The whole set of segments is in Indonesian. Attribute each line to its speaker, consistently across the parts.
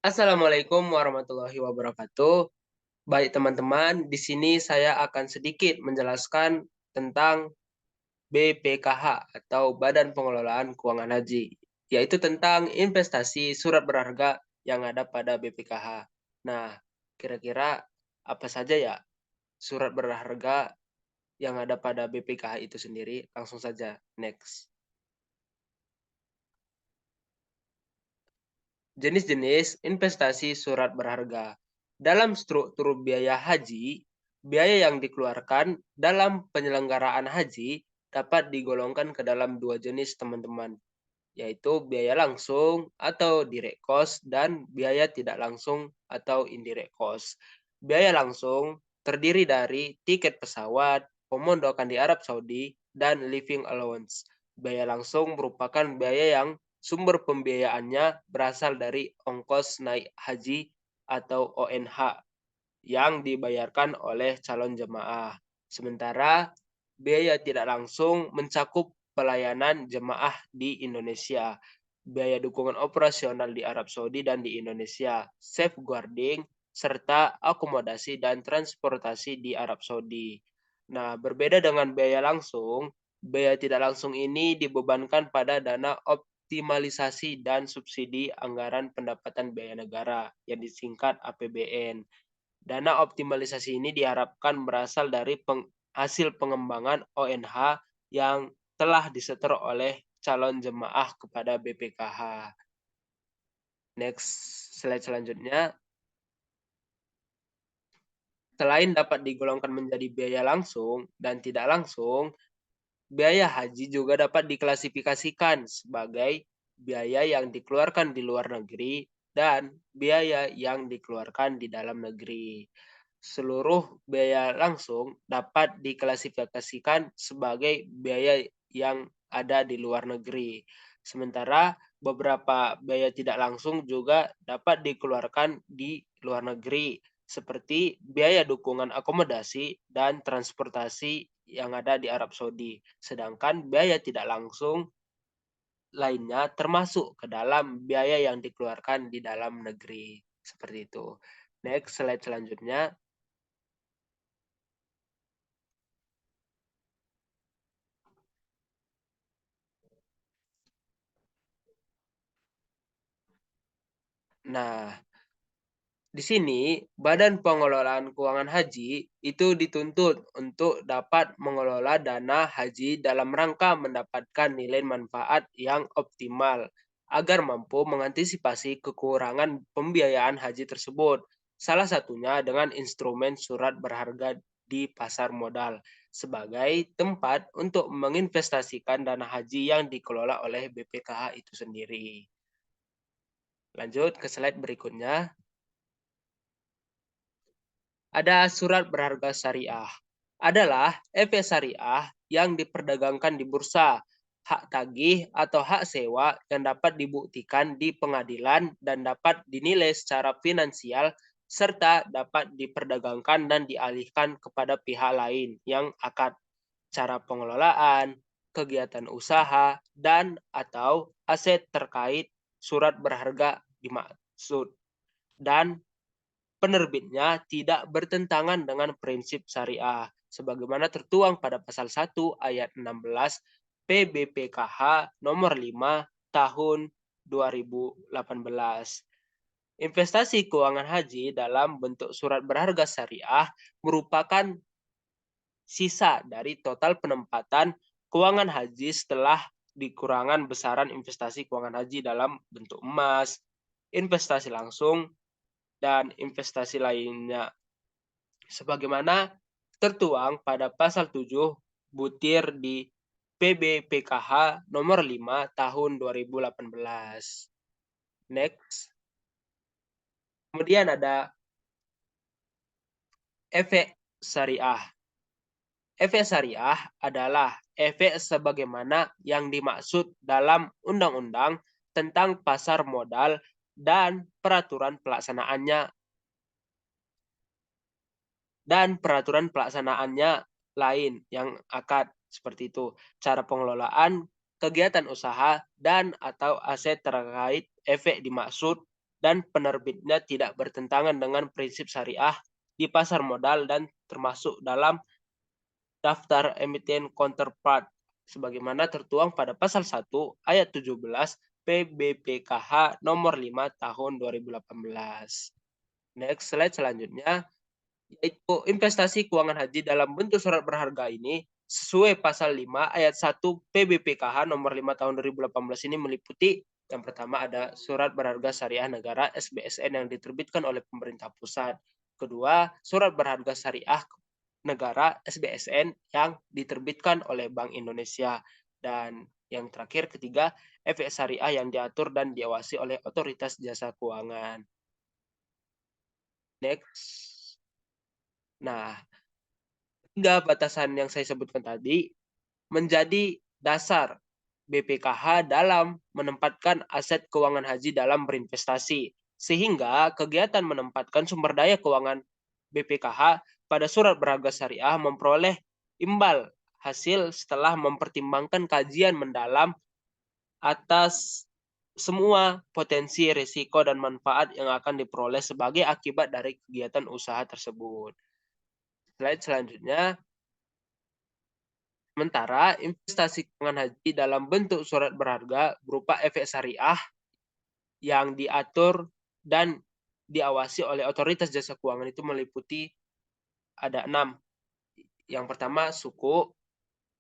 Speaker 1: Assalamualaikum warahmatullahi wabarakatuh. Baik teman-teman, di sini saya akan sedikit menjelaskan tentang BPKH atau Badan Pengelolaan Keuangan Haji, yaitu tentang investasi surat berharga yang ada pada BPKH. Nah, kira-kira apa saja ya surat berharga yang ada pada BPKH itu sendiri? Langsung saja, next. Jenis-jenis investasi surat berharga. Dalam struktur biaya haji, biaya yang dikeluarkan dalam penyelenggaraan haji dapat digolongkan ke dalam dua jenis teman-teman, yaitu biaya langsung atau direct cost dan biaya tidak langsung atau indirect cost. Biaya langsung terdiri dari tiket pesawat, pemondokan di Arab Saudi, dan living allowance. Biaya langsung merupakan biaya yang sumber pembiayaannya berasal dari ongkos naik haji atau ONH yang dibayarkan oleh calon jemaah. Sementara biaya tidak langsung mencakup pelayanan jemaah di Indonesia, biaya dukungan operasional di Arab Saudi dan di Indonesia, safeguarding, serta akomodasi dan transportasi di Arab Saudi. Nah, berbeda dengan biaya langsung, biaya tidak langsung ini dibebankan pada dana optimalisasi dan subsidi anggaran pendapatan biaya negara yang disingkat APBN. Dana optimalisasi ini diharapkan berasal dari hasil pengembangan ONH yang telah disetor oleh calon jemaah kepada BPKH. Next, slide selanjutnya. Selain dapat digolongkan menjadi biaya langsung dan tidak langsung, biaya haji juga dapat diklasifikasikan sebagai biaya yang dikeluarkan di luar negeri dan biaya yang dikeluarkan di dalam negeri. Seluruh biaya langsung dapat diklasifikasikan sebagai biaya yang ada di luar negeri. Sementara beberapa biaya tidak langsung juga dapat dikeluarkan di luar negeri, seperti biaya dukungan akomodasi dan transportasi yang ada di Arab Saudi. Sedangkan biaya tidak langsung lainnya termasuk ke dalam biaya yang dikeluarkan di dalam negeri. Seperti itu. Next, slide selanjutnya. Nah, di sini Badan Pengelolaan Keuangan Haji itu dituntut untuk dapat mengelola dana haji dalam rangka mendapatkan nilai manfaat yang optimal agar mampu mengantisipasi kekurangan pembiayaan haji tersebut. Salah satunya dengan instrumen surat berharga di pasar modal sebagai tempat untuk menginvestasikan dana haji yang dikelola oleh BPKH itu sendiri. Lanjut ke slide berikutnya. Ada surat berharga syariah. Adalah efek syariah yang diperdagangkan di bursa, hak tagih atau hak sewa yang dapat dibuktikan di pengadilan dan dapat dinilai secara finansial serta dapat diperdagangkan dan dialihkan kepada pihak lain yang akad cara pengelolaan, kegiatan usaha, dan atau aset terkait surat berharga dimaksud dan penerbitnya tidak bertentangan dengan prinsip syariah sebagaimana tertuang pada pasal 1 ayat 16 PBPKH nomor 5 tahun 2018. Investasi keuangan haji dalam bentuk surat berharga syariah merupakan sisa dari total penempatan keuangan haji setelah dikurangan besaran investasi keuangan haji dalam bentuk emas, investasi langsung, dan investasi lainnya sebagaimana tertuang pada pasal 7 butir di PBPKH nomor 5 tahun 2018. Next. Kemudian ada efek syariah. Efek syariah adalah efek sebagaimana yang dimaksud dalam undang-undang tentang pasar modal dan peraturan pelaksanaannya lain yang akad seperti itu. Cara pengelolaan kegiatan usaha dan atau aset terkait efek dimaksud dan penerbitnya tidak bertentangan dengan prinsip syariah di pasar modal dan termasuk dalam daftar emiten counterpart sebagaimana tertuang pada pasal 1 ayat 17 PBPKH nomor 5 tahun 2018. Next slide selanjutnya yaitu investasi keuangan haji dalam bentuk surat berharga ini sesuai pasal 5 ayat 1 PBPKH nomor 5 tahun 2018 ini meliputi yang pertama ada surat berharga syariah negara SBSN yang diterbitkan oleh pemerintah pusat. Kedua, surat berharga syariah negara SBSN yang diterbitkan oleh Bank Indonesia. Dan yang terakhir ketiga, efek syariah yang diatur dan diawasi oleh otoritas jasa keuangan. Next. Nah, tiga batasan yang saya sebutkan tadi menjadi dasar BPKH dalam menempatkan aset keuangan haji dalam berinvestasi. Sehingga kegiatan menempatkan sumber daya keuangan BPKH pada surat berharga syariah memperoleh imbal hasil setelah mempertimbangkan kajian mendalam atas semua potensi risiko dan manfaat yang akan diperoleh sebagai akibat dari kegiatan usaha tersebut. Slide selanjutnya. Sementara investasi keuangan haji dalam bentuk surat berharga berupa efek syariah yang diatur dan diawasi oleh otoritas jasa keuangan itu meliputi ada 6. Yang pertama suku,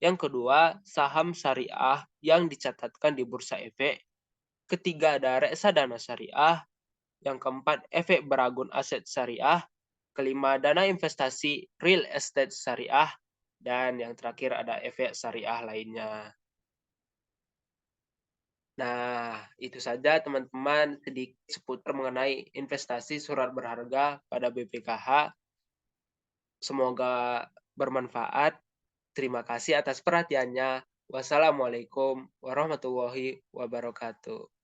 Speaker 1: yang kedua saham syariah yang dicatatkan di bursa efek, ketiga ada reksadana syariah, yang keempat efek beragun aset syariah, kelima dana investasi real estate syariah, dan yang terakhir ada efek syariah lainnya. Nah, itu saja teman-teman sedikit seputar mengenai investasi surat berharga pada BPKH. Semoga bermanfaat. Terima kasih atas perhatiannya. Wassalamualaikum warahmatullahi wabarakatuh.